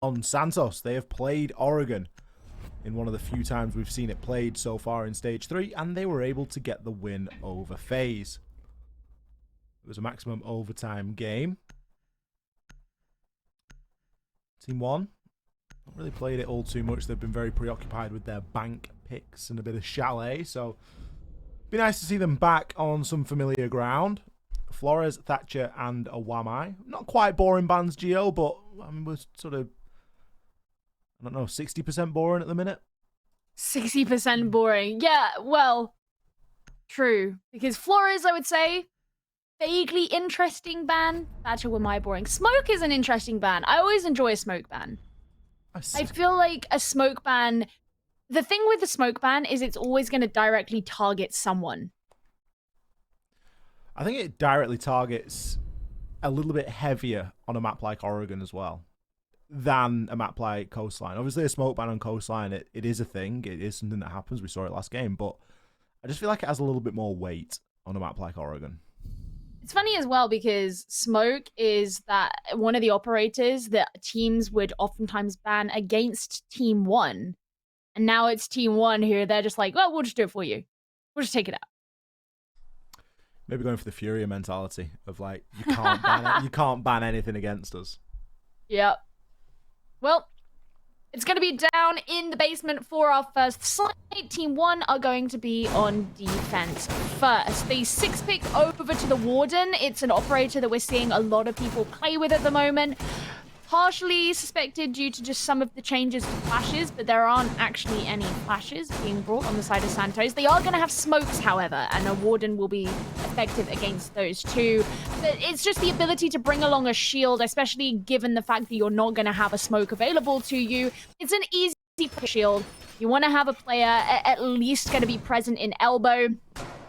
on Santos. They have played Oregon in one of the few times we've seen it played so far in Stage 3, and they were able to get the win over FaZe. It was a maximum overtime game. Team 1, not really played it all too much. They've been very preoccupied with their bank picks and a bit of chalet, so be nice to see them back on some familiar ground. Flores, Thatcher, and oNe. Not quite boring bans, Gio, but I mean, we're sort of, I don't know, 60% boring at the minute. 60% boring. Yeah, well, true. Because Flores, I would say, vaguely interesting ban. Thatcher were my boring. Smoke is an interesting ban. I always enjoy a smoke ban. I feel like a smoke ban, the thing with the smoke ban is it's always going to directly target someone. I think it directly targets a little bit heavier on a map like Oregon as well than a map like Coastline. Obviously, a smoke ban on Coastline, it is a thing. It is something that happens. We saw it last game. But I just feel like it has a little bit more weight on a map like Oregon. It's funny as well because smoke is that one of the operators that teams would oftentimes ban against Team 1. And now it's Team 1 who they're just like, well, we'll just do it for you. We'll just take it out. Maybe going for the Furia mentality of like, you can't ban you can't ban anything against us. Yep. Well, it's going to be down in the basement for our first side. Team 1 are going to be on defense first. The 6-pick over to the Warden. It's an operator that we're seeing a lot of people play with at the moment. Partially suspected due to just some of the changes to flashes, but there aren't actually any flashes being brought on the side of Santos. They are going to have smokes, however, and a Warden will be effective against those too. But it's just the ability to bring along a shield, especially given the fact that you're not going to have a smoke available to you. It's an easy shield. You want to have a player at least going to be present in elbow.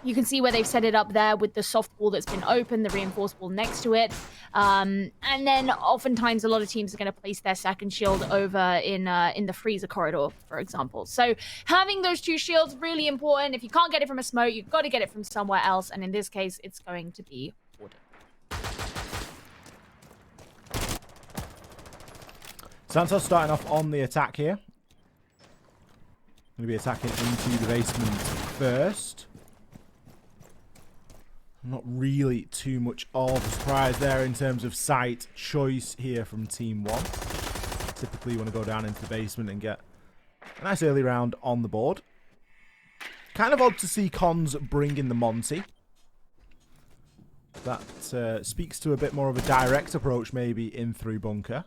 You can see where they've set it up there with the soft wall that's been open, the reinforced wall next to it. And then oftentimes a lot of teams are going to place their second shield over in the freezer corridor, for example. So having those two shields, really important. If you can't get it from a smoke, you've got to get it from somewhere else. And in this case, it's going to be Warden. Santos starting off on the attack here. Going to be attacking into the basement first. Not really too much of a surprise there in terms of site choice here from Team 1. Typically you want to go down into the basement and get a nice early round on the board. Kind of odd to see Cons bring in the Monty. That speaks to a bit more of a direct approach maybe in through bunker.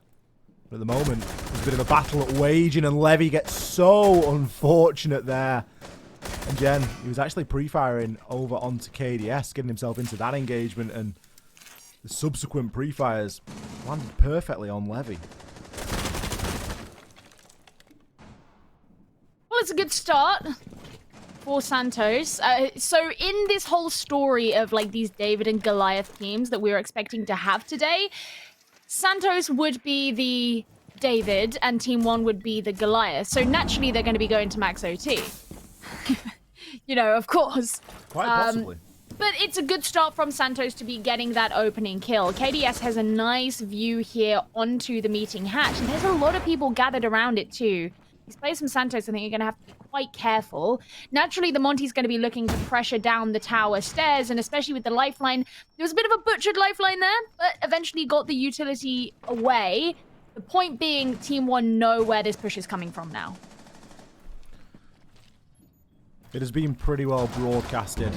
But at the moment, there's a bit of a battle waging and Levy gets so unfortunate there. And Jen, he was actually pre-firing over onto KDS, getting himself into that engagement, and the subsequent pre-fires landed perfectly on Levy. Well, it's a good start for Santos. So in this whole story of like these David and Goliath teams that we were expecting to have today, Santos would be the David and Team 1 would be the Goliath. So naturally they're going to be going to max OT. You know, of course. Quite possibly. But it's a good start from Santos to be getting that opening kill. KDS has a nice view here onto the meeting hatch, and there's a lot of people gathered around it too. These players from Santos, I think, you're going to have to be quite careful. Naturally, the Monty's going to be looking to pressure down the tower stairs, and especially with the lifeline. There was a bit of a butchered lifeline there, but eventually got the utility away. The point being, Team 1 know where this push is coming from now. It has been pretty well broadcasted.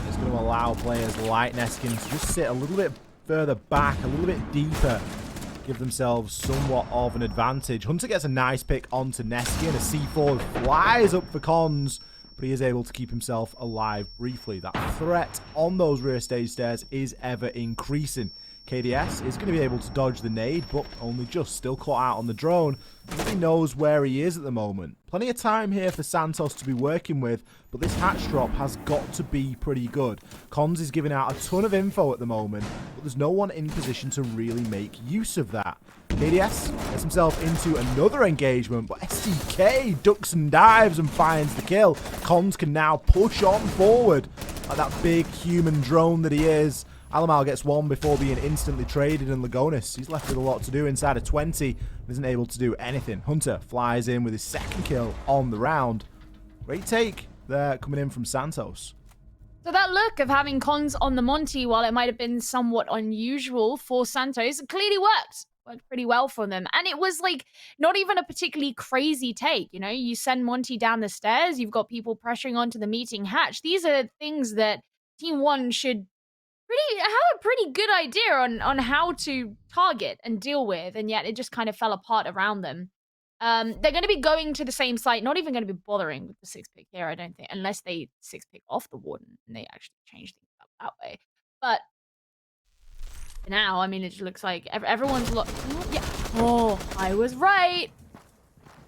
It's going to allow players like Neskin to just sit a little bit further back, a little bit deeper, give themselves somewhat of an advantage. Hunter gets a nice pick onto Neskin. A C4 flies up for Cons, but he is able to keep himself alive briefly. That threat on those rear stage stairs is ever increasing. KDS is going to be able to dodge the nade, but only just still caught out on the drone. He knows where he is at the moment. Plenty of time here for Santos to be working with, but this hatch drop has got to be pretty good. Cons is giving out a ton of info at the moment, but there's no one in position to really make use of that. KDS gets himself into another engagement, but STK ducks and dives and finds the kill. Cons can now push on forward like that big human drone that he is. Alamal gets one before being instantly traded, and Lagonis, he's left with a lot to do inside of 20, and isn't able to do anything. Hunter flies in with his second kill on the round. Great take there coming in from Santos. So that look of having cons on the Monty, while it might have been somewhat unusual for Santos, it clearly worked. Worked pretty well for them. And it was like not even a particularly crazy take. You know, you send Monty down the stairs, you've got people pressuring onto the meeting hatch. These are things that Team One should have a pretty good idea on how to target and deal with, and yet it just kind of fell apart around them. They're going to be going to the same site, not even going to be bothering with the 6-pick here, I don't think, unless they 6-pick off the Warden and they actually change things up that way. But now, I mean, it just looks like everyone's yeah. Oh, I was right.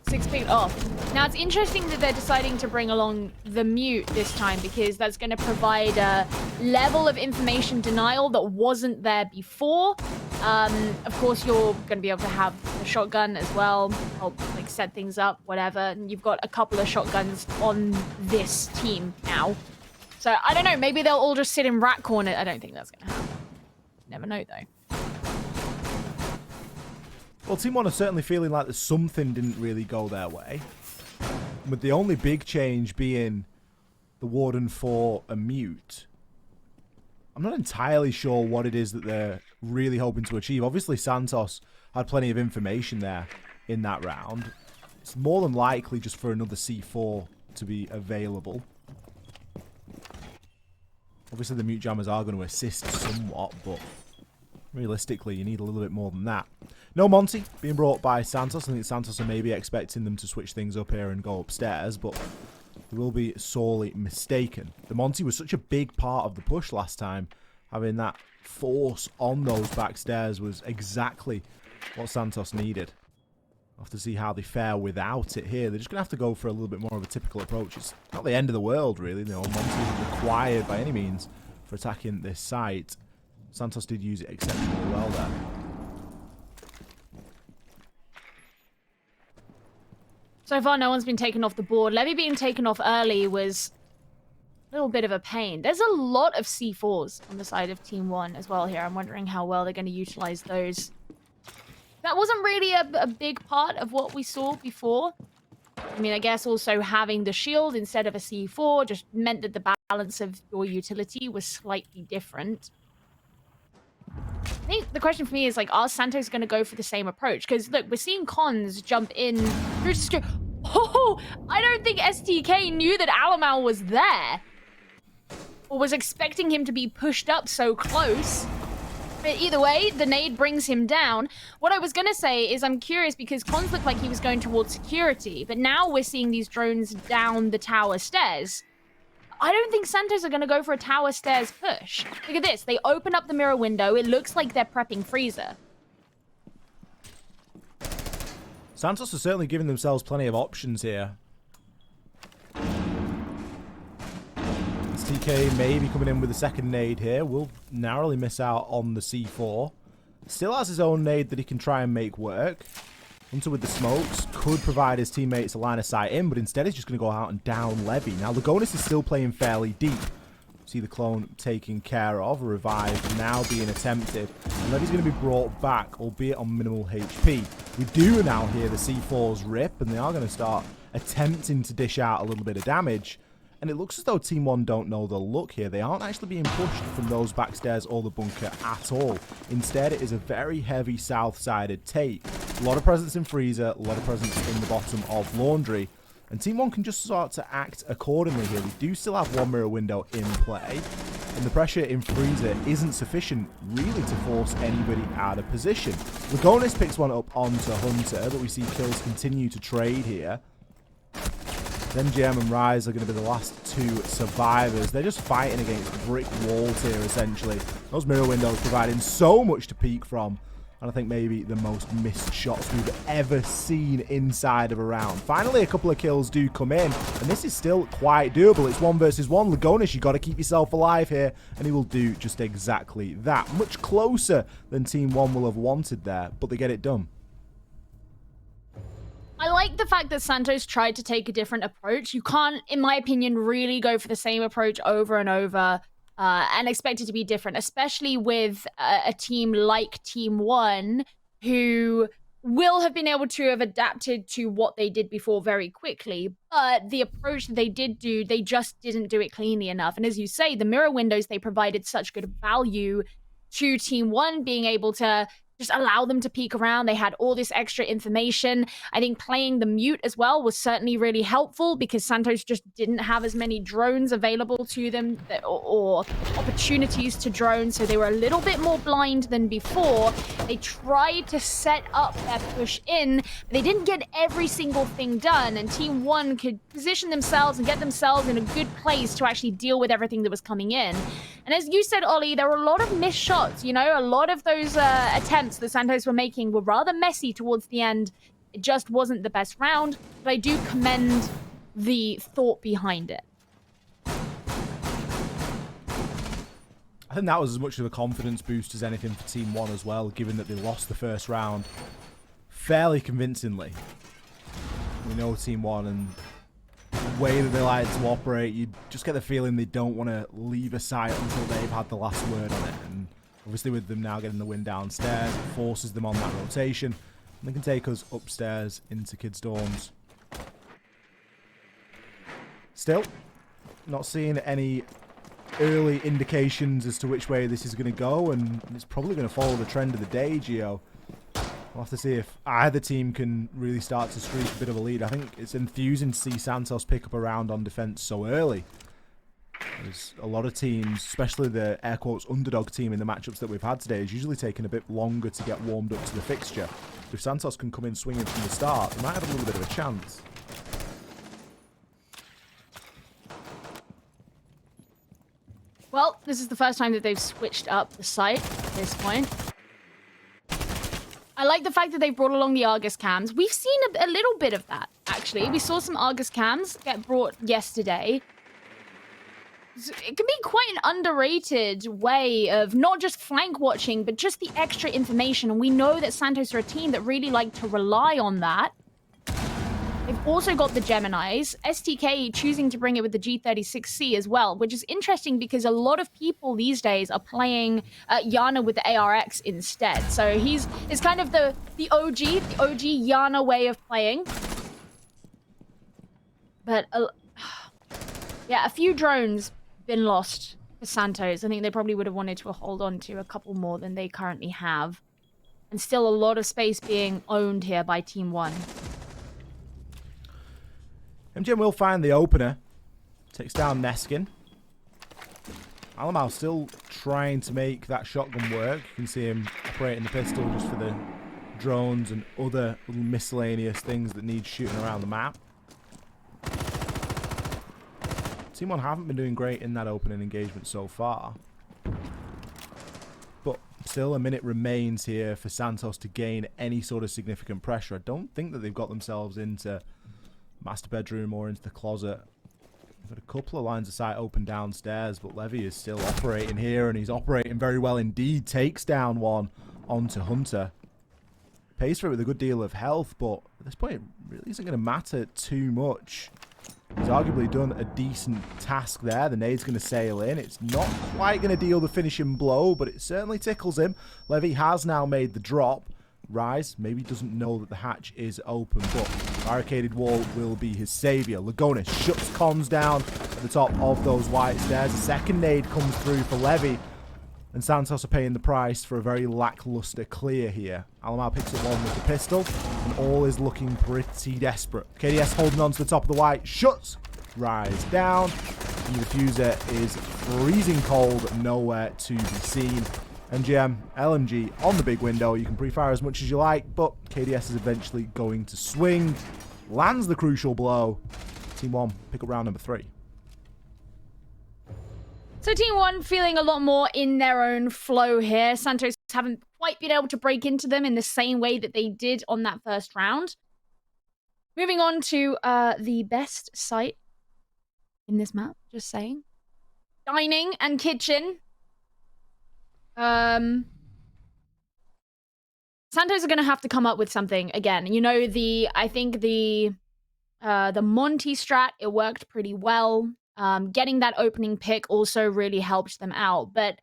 6-pick off. Now, it's interesting that they're deciding to bring along the mute this time, because that's going to provide a level of information denial that wasn't there before. Of course, you're going to be able to have a shotgun as well, help like set things up, whatever. And you've got a couple of shotguns on this team now. So, I don't know, maybe they'll all just sit in rat corner. I don't think that's going to happen. Never know, though. Well, Team One are certainly feeling like that something didn't really go their way. With the only big change being the Warden for a mute. I'm not entirely sure what it is that they're really hoping to achieve. Obviously, Santos had plenty of information there in that round. It's more than likely just for another C4 to be available. Obviously, the mute jammers are going to assist somewhat, but realistically, you need a little bit more than that. No Monty being brought by Santos. I think Santos are maybe expecting them to switch things up here and go upstairs, but they will be sorely mistaken. The Monty was such a big part of the push last time. Having that force on those back stairs was exactly what Santos needed. We'll have to see how they fare without it here. They're just going to have to go for a little bit more of a typical approach. It's not the end of the world, really. No, Monty isn't required by any means for attacking this site. Santos did use it exceptionally well there. So far, no one's been taken off the board. Levy being taken off early was a little bit of a pain. There's a lot of C4s on the side of Team One as well here. I'm wondering how well they're going to utilize those. That wasn't really a big part of what we saw before. I mean, I guess also having the shield instead of a C4 just meant that the balance of your utility was slightly different. I think the question for me is, like, are Santos going to go for the same approach? Because, look, we're seeing cons jump in through to... Oh, I don't think STK knew that Alamal was there. Or was expecting him to be pushed up so close. But either way, the nade brings him down. What I was going to say is I'm curious because cons looked like he was going towards security. But now we're seeing these drones down the tower stairs. I don't think Santos are going to go for a tower stairs push. Look at this. They open up the mirror window. It looks like they're prepping freezer. Santos are certainly giving themselves plenty of options here. STK maybe coming in with a second nade here. Will narrowly miss out on the C4. Still has his own nade that he can try and make work. Hunter with the smokes could provide his teammates a line of sight in, but instead he's just going to go out and down Levy. Now, Lagonis is still playing fairly deep. See the clone taken care of, a revive now being attempted. And Levy's going to be brought back, albeit on minimal HP. We do now hear the C4s rip, and they are going to start attempting to dish out a little bit of damage. And it looks as though Team One don't know the look here. They aren't actually being pushed from those backstairs or the bunker at all. Instead, it is a very heavy south-sided take. A lot of presence in freezer, a lot of presence in the bottom of laundry. And Team One can just start to act accordingly here. We do still have one mirror window in play. And the pressure in freezer isn't sufficient, really, to force anybody out of position. Lagonis picks one up onto Hunter, but we see kills continue to trade here. Then GM and Rise are going to be the last two survivors. They're just fighting against brick walls here, essentially. Those mirror windows providing so much to peek from. And I think maybe the most missed shots we've ever seen inside of a round. Finally, a couple of kills do come in. And this is still quite doable. It's 1 versus 1. Lagonis, you got to keep yourself alive here. And he will do just exactly that. Much closer than Team One will have wanted there. But they get it done. I like the fact that Santos tried to take a different approach. You can't, in my opinion, really go for the same approach over and over. and expect it to be different, especially with a team like Team One, who will have been able to have adapted to what they did before very quickly. But the approach that they did do, they just didn't do it cleanly enough. And as you say, the mirror windows, they provided such good value to Team One, being able to just allow them to peek around. They had all this extra information. I think playing the mute as well was certainly really helpful because Santos just didn't have as many drones available to them or opportunities to drone, so they were a little bit more blind than before. They tried to set up their push in, but they didn't get every single thing done, and Team One could position themselves and get themselves in a good place to actually deal with everything that was coming in. And as you said, Ollie, there were a lot of missed shots. You know, a lot of those attempts that Santos were making were rather messy towards the end. It just wasn't the best round, but I do commend the thought behind it. I think that was as much of a confidence boost as anything for Team One as well, given that they lost the first round fairly convincingly. We know Team One and the way that they like to operate, you just get the feeling they don't want to leave a site until they've had the last word on it. And obviously with them now getting the win downstairs, it forces them on that rotation. And they can take us upstairs into kids' dorms. Still, not seeing any early indications as to which way this is going to go, and it's probably going to follow the trend of the day, Gio. We'll have to see if either team can really start to streak a bit of a lead. I think it's enthusing to see Santos pick up a round on defense so early. There's a lot of teams, especially the air quotes underdog team in the matchups that we've had today, is usually taking a bit longer to get warmed up to the fixture. If Santos can come in swinging from the start, they might have a little bit of a chance. Well, this is the first time that they've switched up the site at this point. I like the fact that they've brought along the Argus cams. We've seen a little bit of that, actually. We saw some Argus cams get brought yesterday. It can be quite an underrated way of not just flank watching, but just the extra information. And we know that Santos are a team that really like to rely on that. They've also got the Geminis. STK choosing to bring it with the G36C as well, which is interesting because a lot of people these days are playing Yana with the ARX instead. So it's kind of the OG Yana way of playing. But yeah, a few drones been lost for Santos. I think they probably would have wanted to hold on to a couple more than they currently have. And still a lot of space being owned here by Team One. MGM will find the opener. Takes down Neskin. Alamau still trying to make that shotgun work. You can see him operating the pistol just for the drones and other little miscellaneous things that need shooting around the map. Team One haven't been doing great in that opening engagement so far. But still a minute remains here for Santos to gain any sort of significant pressure. I don't think that they've got themselves into master bedroom or into the closet. Got a couple of lines of sight open downstairs, but Levy is still operating here, and he's operating very well indeed. Takes down one onto Hunter. Pays for it with a good deal of health, but at this point it really isn't going to matter too much. He's arguably done a decent task there. The nade's going to sail in. It's not quite going to deal the finishing blow, but it certainly tickles him. Levy has now made the drop. Rise maybe doesn't know that the hatch is open, but barricaded wall will be his savior. Lagonis shuts comms down at the top of those white stairs. A second nade comes through for Levy, and Santos are paying the price for a very lackluster clear here. Alamau picks up one with the pistol, and all is looking pretty desperate. KDS holding on to the top of the white, shuts Rise down, and the diffuser is freezing cold, nowhere to be seen. MGM, LMG on the big window. You can pre-fire as much as you like, but KDS is eventually going to swing. Lands the crucial blow. Team One pick up round number 3. So Team One feeling a lot more in their own flow here. Santos haven't quite been able to break into them in the same way that they did on that first round. Moving on to the best site in this map, just saying. Dining and kitchen. Santos are going to have to come up with something again. You know, I think the Monty strat, it worked pretty well. Getting that opening pick also really helped them out. But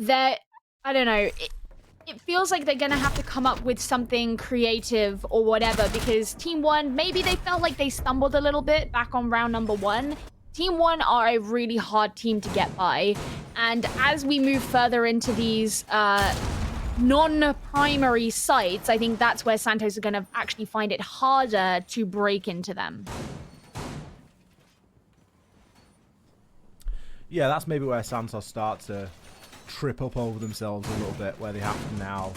I don't know. It feels like they're going to have to come up with something creative or whatever, because Team 1, maybe they felt like they stumbled a little bit back on round number 1. Team 1 are a really hard team to get by. And as we move further into these non-primary sites, I think that's where Santos are going to actually find it harder to break into them. Yeah, that's maybe where Santos start to trip up over themselves a little bit, where they have to now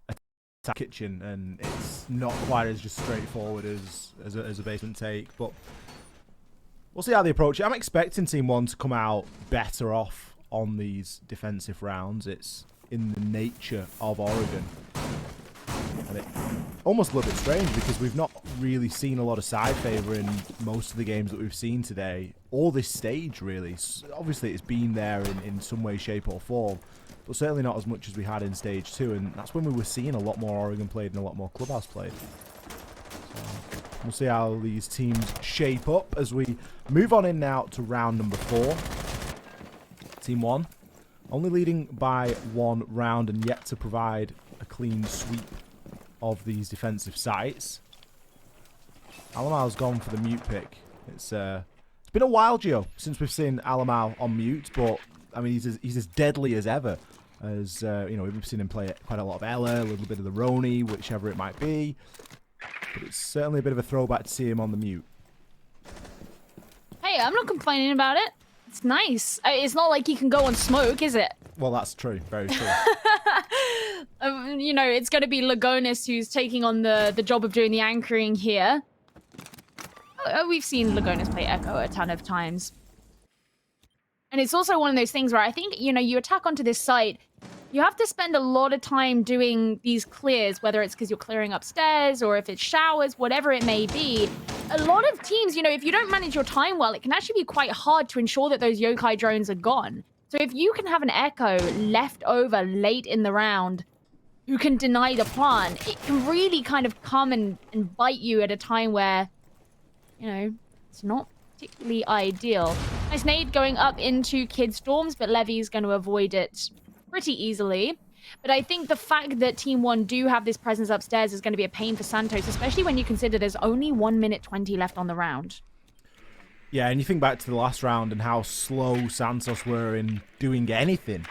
attack kitchen, and it's not quite as just straightforward as a basement take, but we'll see how they approach it. I'm expecting Team 1 to come out better off on these defensive rounds. It's in the nature of Oregon. And it almost a little bit strange, because we've not really seen a lot of side favor in most of the games that we've seen today, or this stage really. Obviously it's been there in some way, shape or form, but certainly not as much as we had in stage 2, and that's when we were seeing a lot more Oregon played and a lot more Clubhouse played. So we'll see how these teams shape up as we move on in now to round number 4. Team 1 only leading by 1 round and yet to provide a clean sweep of these defensive sites. Alamal's gone for the mute pick. It's been a while, Gio, since we've seen Alamal on mute, but I mean he's as deadly as ever. As you know, we've seen him play quite a lot of Ella, a little bit of the oNe, whichever it might be. But it's certainly a bit of a throwback to see him on the mute. Hey, I'm not complaining about it. It's nice. It's not like he can go on smoke, is it? Well, that's true. Very true. You know, it's going to be Lagonis who's taking on the job of doing the anchoring here. We've seen Lagonis play Echo a ton of times. And it's also one of those things where I think, you know, you attack onto this site, you have to spend a lot of time doing these clears, whether it's because you're clearing upstairs or if it's showers, whatever it may be. A lot of teams, you know, if you don't manage your time well, it can actually be quite hard to ensure that those yokai drones are gone. So if you can have an Echo left over late in the round who can deny the plant, it can really kind of come and bite you at a time where, you know, it's not particularly ideal. Nice nade going up into Kid's dorms, but Levy's going to avoid it pretty easily. But I think the fact that Team 1 do have this presence upstairs is going to be a pain for Santos, especially when you consider there's only 1 minute 20 left on the round. Yeah, and you think back to the last round and how slow Santos were in doing anything.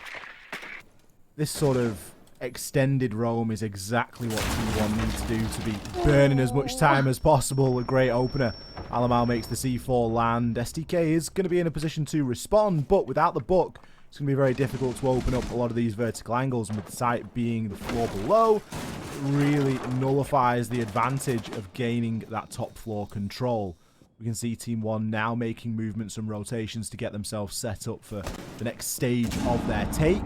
This sort of extended roam is exactly what Team 1 need to do to be burning as much time as possible. A great opener. Alamal makes the C4 land. STK is going to be in a position to respond, but without the book, it's going to be very difficult to open up a lot of these vertical angles, and with the site being the floor below, it really nullifies the advantage of gaining that top floor control. We can see Team 1 now making movements and rotations to get themselves set up for the next stage of their take.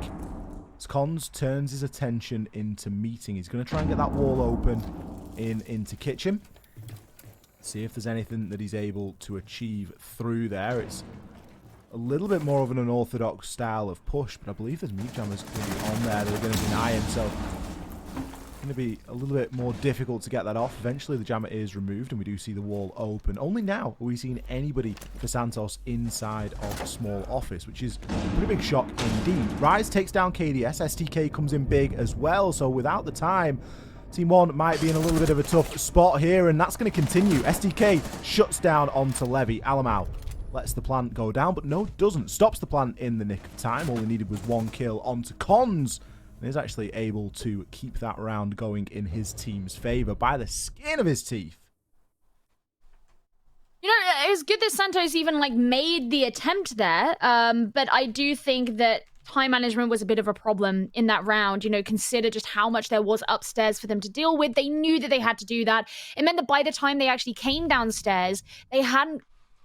As Cons turns his attention into meeting. He's going to try and get that wall open into kitchen. See if there's anything that he's able to achieve through there. It's a little bit more of an unorthodox style of push, but I believe there's meat jammers going to be on there that are going to deny him, so it's going to be a little bit more difficult to get that off. Eventually the jammer is removed and we do see the wall open. Only now are we seeing anybody for Santos inside of a small office, which is a pretty big shock indeed. Rise takes down KDS, STK comes in big as well, so without the time, Team 1 might be in a little bit of a tough spot here, and that's going to continue. STK shuts down onto Levy. Alamal lets the plant go down, but no, doesn't. Stops the plant in the nick of time. All he needed was 1 kill onto Cons, and is actually able to keep that round going in his team's favor by the skin of his teeth. You know, it was good that Santos even, like, made the attempt there, but I do think that time management was a bit of a problem in that round. You know, consider just how much there was upstairs for them to deal with. They knew that they had to do that. It meant that by the time they actually came downstairs, they hadn't,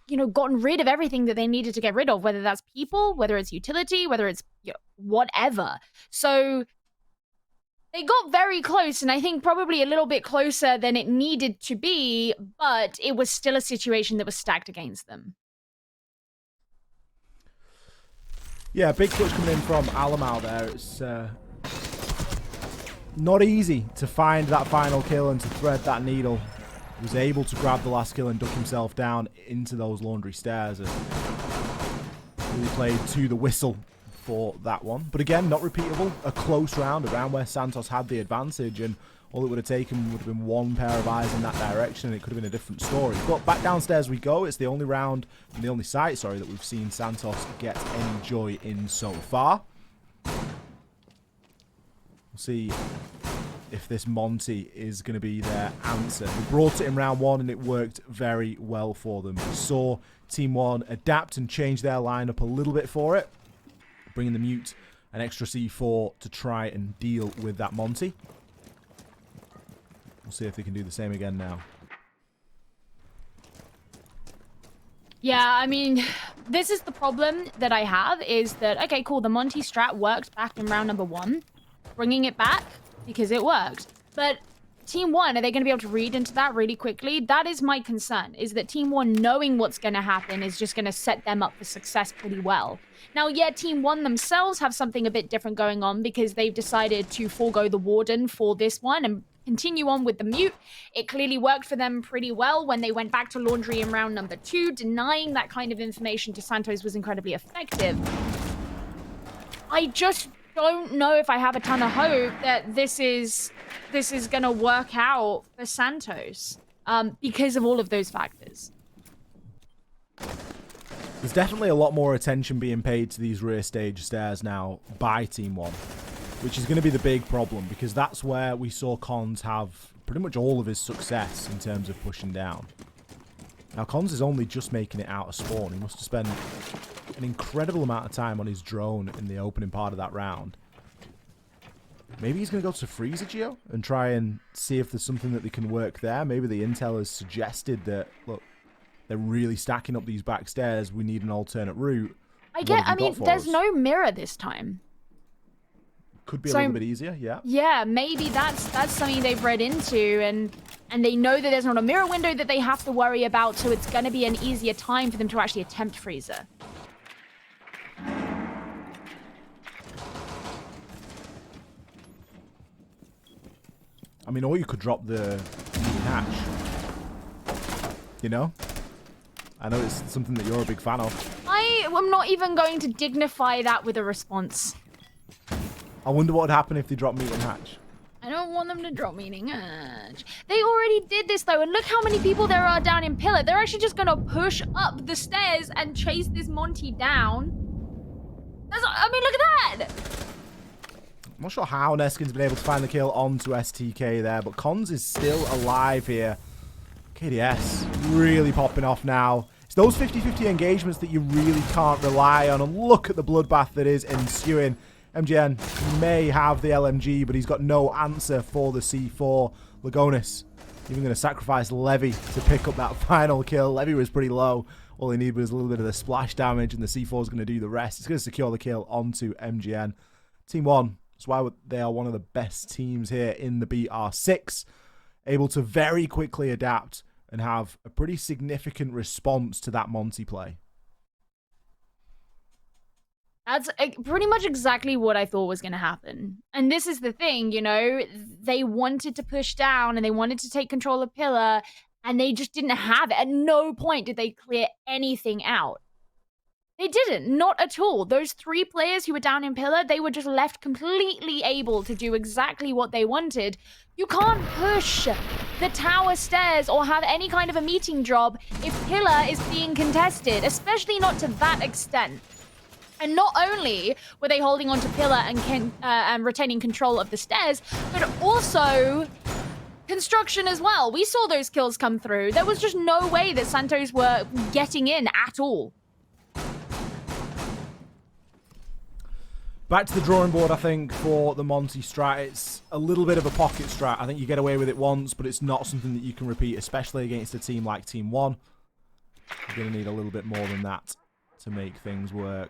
you know, gotten rid of everything that they needed to get rid of, whether that's people, whether it's utility, whether it's, you know, whatever. So they got very close, and I think probably a little bit closer than it needed to be, but it was still a situation that was stacked against them. Yeah, big clutch coming in from Alamal there. It's not easy to find that final kill and to thread that needle was able to grab the last kill and duck himself down into those laundry stairs. And really played to the whistle for that one. But again, not repeatable. A close round, a round where Santos had the advantage, and all it would have taken would have been one pair of eyes in that direction, and it could have been a different story. But back downstairs we go. It's the only round, and the only site, sorry, that we've seen Santos get any joy in so far. We'll see if this Monty is going to be their answer. We brought it in round one, and it worked very well for them. We saw Team One adapt and change their lineup a little bit for it, bringing the Mute an extra C4 to try and deal with that Monty. We'll see if they can do the same again now. Yeah, I mean, this is the problem that I have, is that, okay, cool, the Monty strat worked back in round number one. Bringing it back because it worked. But Team One, are they going to be able to read into that really quickly? That is my concern, is that Team One, knowing what's going to happen, is just going to set them up for success pretty well. Now, yeah, Team One themselves have something a bit different going on because they've decided to forego the Warden for this one and continue on with the Mute. It clearly worked for them pretty well when they went back to Laundry in round number two. Denying that kind of information to Santos was incredibly effective. I just don't know if I have a ton of hope that this is gonna work out for Santos because of all of those factors. There's definitely a lot more attention being paid to these rear stage stairs now by Team One, which is going to be the big problem, because that's where we saw Cons have pretty much all of his success in terms of pushing down. Now, Cons is only just making it out of spawn. He must have spent an incredible amount of time on his drone in the opening part of that round. Maybe he's going to go to Freezer Geo and try and see if there's something that they can work there. Maybe the intel has suggested that, look, they're really stacking up these back stairs. We need an alternate route. I mean, there's no mirror this time. Could be a little bit easier, yeah. Yeah, maybe that's something they've read into, and they know that there's not a mirror window that they have to worry about, so it's going to be an easier time for them to actually attempt Freezer. I mean, or you could drop the hatch. You know? I know it's something that you're a big fan of. I am not even going to dignify that with a response. I wonder what would happen if they dropped meat and hatch. I don't want them to drop meeting hatch. They already did this though, and look how many people there are down in Pillar. They're actually just gonna push up the stairs and chase this Monty down. I mean, look at that! I'm not sure how Neskin's been able to find the kill onto STK there, but Cons is still alive here. KDS really popping off now. It's those 50-50 engagements that you really can't rely on, and look at the bloodbath that is ensuing. MGN may have the LMG, but he's got no answer for the C4. Lagonis even going to sacrifice Levy to pick up that final kill. Levy was pretty low. All he needed was a little bit of the splash damage, and the C4 is going to do the rest. It's going to secure the kill onto MGN. Team One, that's why they are one of the best teams here in the BR6. Able to very quickly adapt and have a pretty significant response to that Monty play. That's pretty much exactly what I thought was going to happen. And this is the thing, you know, they wanted to push down and they wanted to take control of Pillar, and they just didn't have it. At no point did they clear anything out. They didn't, not at all. Those three players who were down in Pillar, they were just left completely able to do exactly what they wanted. You can't push the tower stairs or have any kind of a meeting job if Pillar is being contested, especially not to that extent. And not only were they holding on to Pillar and retaining control of the stairs, but also construction as well. We saw those kills come through. There was just no way that Santos were getting in at all. Back to the drawing board, I think, for the Monty strat. It's a little bit of a pocket strat. I think you get away with it once, but it's not something that you can repeat, especially against a team like Team One. You're going to need a little bit more than that to make things work.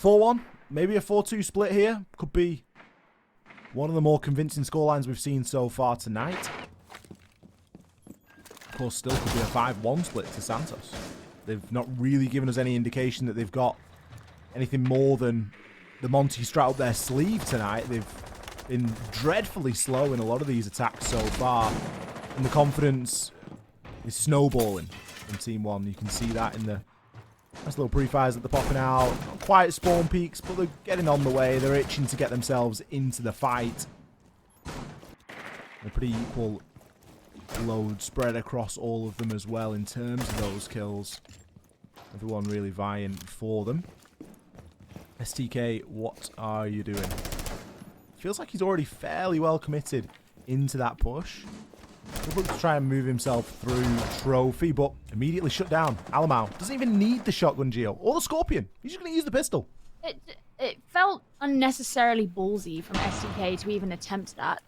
4-1, maybe a 4-2 split here. Could be one of the more convincing scorelines we've seen so far tonight. Of course, still could be a 5-1 split to Santos. They've not really given us any indication that they've got anything more than the Monty strat up their sleeve tonight. They've been dreadfully slow in a lot of these attacks so far. And the confidence is snowballing from Team 1. You can see that in the nice little pre-fires that they're popping out. Not quite spawn peaks, but they're getting on the way. They're itching to get themselves into the fight. A pretty equal load spread across all of them as well in terms of those kills. Everyone really vying for them. STK, what are you doing? Feels like he's already fairly well committed into that push. He'll look to try and move himself through Trophy, but immediately shut down. Alamau doesn't even need the shotgun geo or the Scorpion. He's just going to use the pistol. It felt unnecessarily ballsy from STK to even attempt that.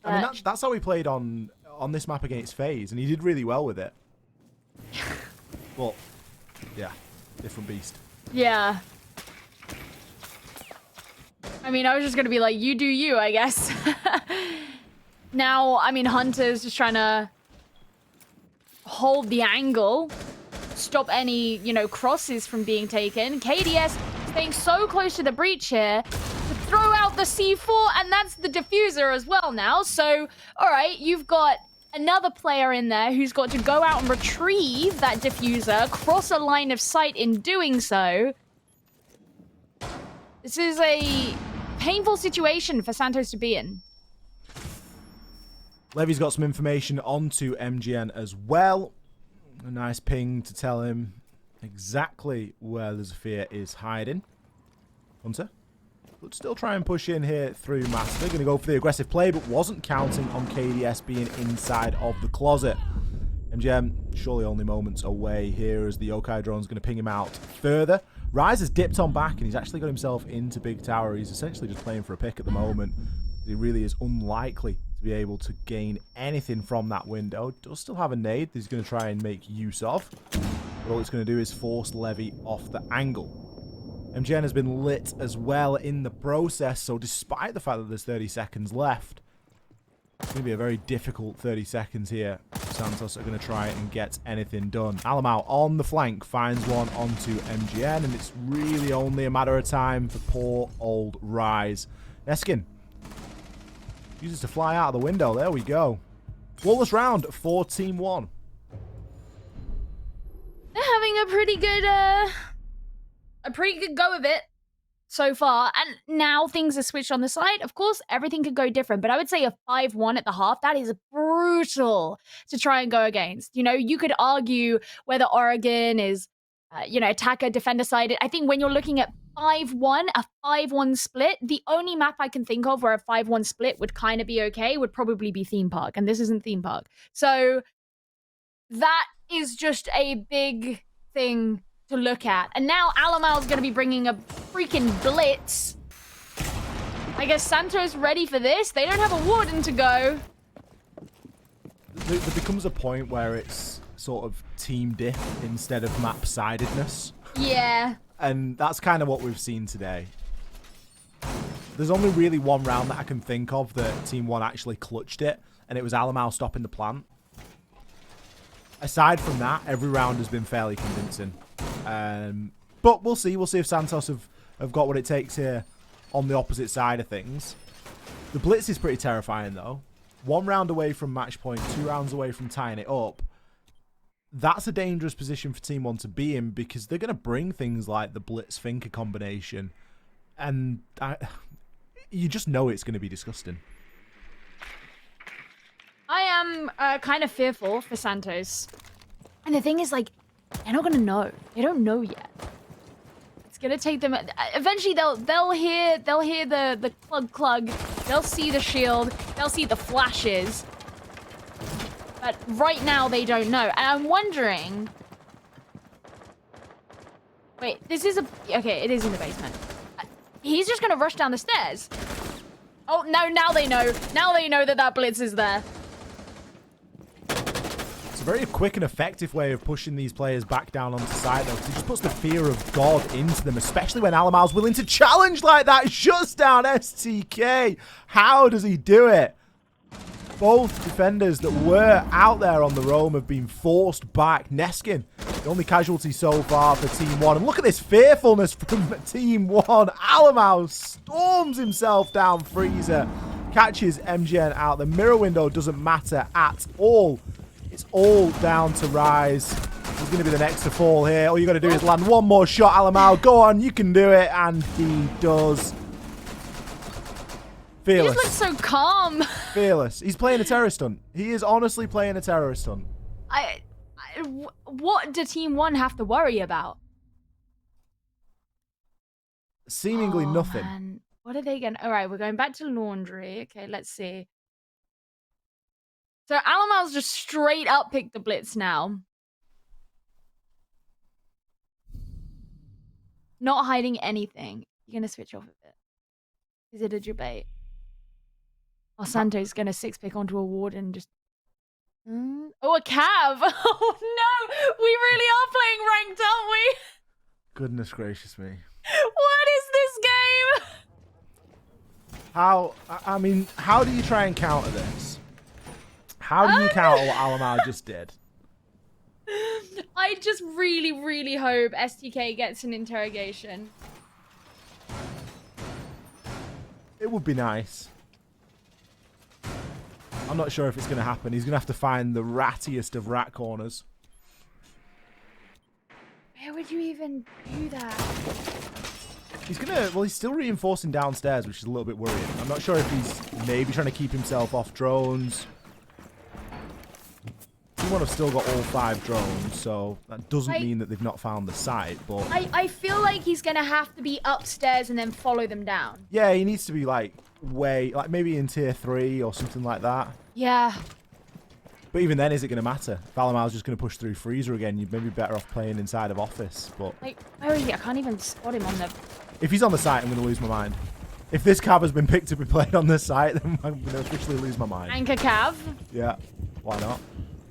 I mean, that's how he played on this map against FaZe, and he did really well with it. But, yeah, different beast. Yeah. I mean, I was just going to be like, you do you, I guess. Now, I mean, Hunter's just trying to hold the angle, stop any, you know, crosses from being taken. KDS staying so close to the breach here to throw out the C4, and that's the diffuser as well now. So, all right, you've got another player in there who's got to go out and retrieve that diffuser, cross a line of sight in doing so. This is a painful situation for Santos to be in. Levy's got some information onto MGN as well. A nice ping to tell him exactly where the Zephyr is hiding. Hunter would still try and push in here through Master. Going to go for the aggressive play, but wasn't counting on KDS being inside of the closet. MGN surely only moments away here as the Yokai drone's going to ping him out further. Rise has dipped on back, and he's actually got himself into Big Tower. He's essentially just playing for a pick at the moment. He really is unlikely to be able to gain anything from that window. Does still have a nade that he's going to try and make use of. But all it's going to do is force Levy off the angle. MGN has been lit as well in the process, so despite the fact that there's 30 seconds left, it's going to be a very difficult 30 seconds here. Santos are going to try and get anything done. Alamau on the flank finds one onto MGN, and it's really only a matter of time for poor old Rise. Neskin uses to fly out of the window. There we go. Flawless round for Team 1. They're having a pretty good go of it so far. And now things are switched on the side. Of course, everything could go different. But I would say a 5-1 at the half, that is brutal to try and go against. You know, you could argue whether Oregon is, attacker, defender sided. I think when you're looking at 5-1, a 5-1 split, the only map I can think of where a 5-1 split would kind of be okay would probably be Theme Park. And this isn't Theme Park. So that is just a big thing to look at. And now Alamal's going to be bringing a freaking blitz. I guess Santos ready for this. They don't have a warden to go. There becomes a point where it's sort of team diff instead of map-sidedness. Yeah. And that's kind of what we've seen today. There's only really one round that I can think of that Team 1 actually clutched it, and it was Alamau stopping the plant. Aside from that, every round has been fairly convincing. But we'll see. We'll see if Santos have got what it takes here on the opposite side of things. The blitz is pretty terrifying, though. 1 round away from match point, 2 rounds away from tying it up. That's a dangerous position for Team 1 to be in because they're going to bring things like the blitz-thinker combination. And you just know it's going to be disgusting. I am kind of fearful for Santos. And the thing is, like, they're not going to know. They don't know yet. It's going to take them... Eventually, they'll hear the clug. They'll see the shield. They'll see the flashes. But right now, they don't know. And I'm wondering... Wait, this is a... Okay, it is in the basement. He's just going to rush down the stairs. Oh, no, now they know. Now they know that blitz is there. It's a very quick and effective way of pushing these players back down onto side, though, because it just puts the fear of God into them, especially when Alamau's willing to challenge like that. Shuts down STK. How does he do it? Both defenders that were out there on the roam have been forced back. Neskin, the only casualty so far for Team 1. And look at this fearfulness from Team 1. Alamau storms himself down Freezer. catches MGN out. The mirror window doesn't matter at all. It's all down to Rise. He's going to be the next to fall here. All you got to do is land one more shot, Alamau. Go on, you can do it. And he does. Fearless. He just looks so calm. Fearless. He's playing a terrorist hunt. He is honestly playing a terrorist hunt. What do Team One have to worry about? Seemingly nothing. Man. What are they going to... All right, we're going back to laundry. Okay, let's see. So Alamau's just straight up picked the blitz now. Not hiding anything. You're going to switch off of it. Is it a debate? Oh, Santos going to 6-pick onto a ward and just... Oh, a Cav! Oh, no! We really are playing ranked, aren't we? Goodness gracious me. What is this game? I mean, how do you try and counter this? How do you counter what Alamau just did? I just really, really hope STK gets an interrogation. It would be nice. I'm not sure if it's going to happen. He's going to have to find the rattiest of rat corners. Where would you even do that? He's going to... Well, he's still reinforcing downstairs, which is a little bit worrying. I'm not sure if he's maybe trying to keep himself off drones. T1 have still got all 5 drones, so that doesn't mean that they've not found the site, but... I feel like he's going to have to be upstairs and then follow them down. Yeah, he needs to be, like, like, maybe in tier 3 or something like that. Yeah. But even then, is it going to matter? If Alamau's just going to push through Freezer again, you'd maybe be better off playing inside of office, but... Like, where is he? I can't even spot him on the... If he's on the site, I'm going to lose my mind. If this Cav has been picked to be played on this site, then I'm going to officially lose my mind. Anchor Cav? Yeah, why not?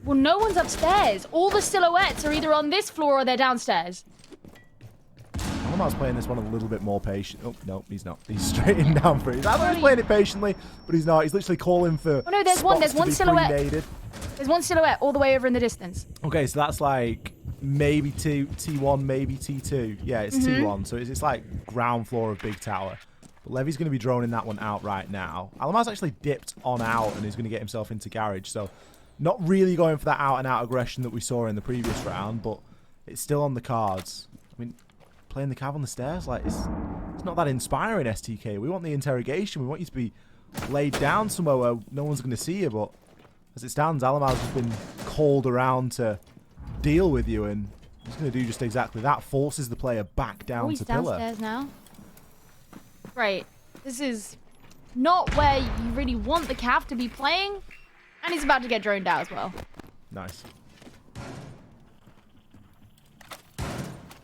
Well, no one's upstairs. All the silhouettes are either on this floor or they're downstairs. Alamau's playing this one a little bit more patient. Oh, no, he's not. He's straight in down for it. I thought he was playing it patiently, but he's not. He's literally calling for Oh, no, there's one. There's one silhouette. Pre-dated. There's one silhouette all the way over in the distance. Okay, so that's like maybe T1, maybe T2. Yeah, it's T1, so it's like ground floor of Big Tower. But Levy's going to be droning that one out right now. Alamau's actually dipped on out and he's going to get himself into garage, so not really going for that out-and-out aggression that we saw in the previous round, but it's still on the cards. I mean, playing the Cav on the stairs, like, it's not that inspiring, STK. We want the interrogation. We want you to be laid down somewhere where no one's going to see you, but as it stands, Alamau's just been called around to deal with you, and he's going to do just exactly that. Forces the player back down to pillar. He's downstairs now. Right. This is not where you really want the Cav to be playing. And he's about to get droned out as well. Nice.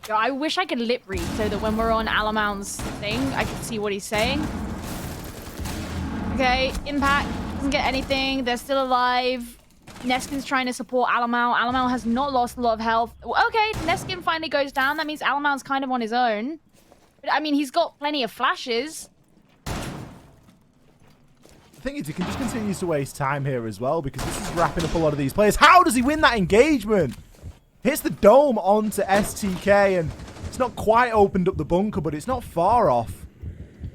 Yo, I wish I could lip read so that when we're on Alamau's thing, I could see what he's saying. Okay, Impact doesn't get anything. They're still alive. Neskin's trying to support Alamau. Alamau has not lost a lot of health. Okay, Neskin finally goes down. That means Alamau's kind of on his own. But, I mean, he's got plenty of flashes. The thing is, he can just continue to waste time here as well, because this is wrapping up a lot of these players. How does he win that engagement? Hits the dome onto STK, and it's not quite opened up the bunker, but it's not far off.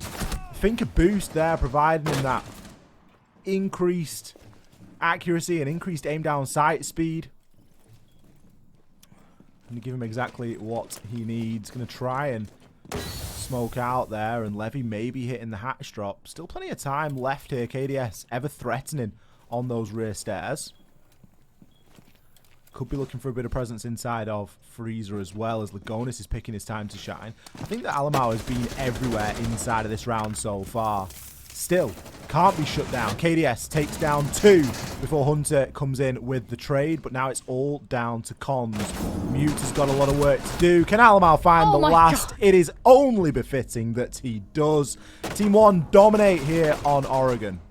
I think a boost there, providing him that increased accuracy and increased aim down sight speed. Going to give him exactly what he needs. Going to try and smoke out there, and Levy maybe hitting the hatch drop. Still plenty of time left here. KDS ever threatening on those rear stairs. Could be looking for a bit of presence inside of Freezer as well, as Lagonis is picking his time to shine. I think that Alamau has been everywhere inside of this round so far. Still, can't be shut down. KDS takes down 2 before Hunter comes in with the trade, but now it's all down to cons. Mute has got a lot of work to do. Can Alamau find the last? God. It is only befitting that he does. Team 1 dominate here on Oregon.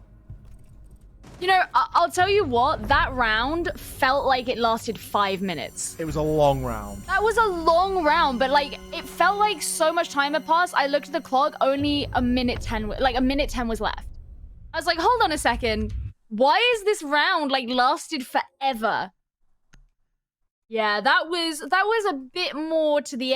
You know, I'll tell you what, that round felt like it lasted 5 minutes. It was a long round. That was a long round, but like, it felt like so much time had passed. I looked at the clock, only a minute 10, like a minute 10 was left. I was like, hold on a second. Why is this round like lasted forever? Yeah, that was a bit more to the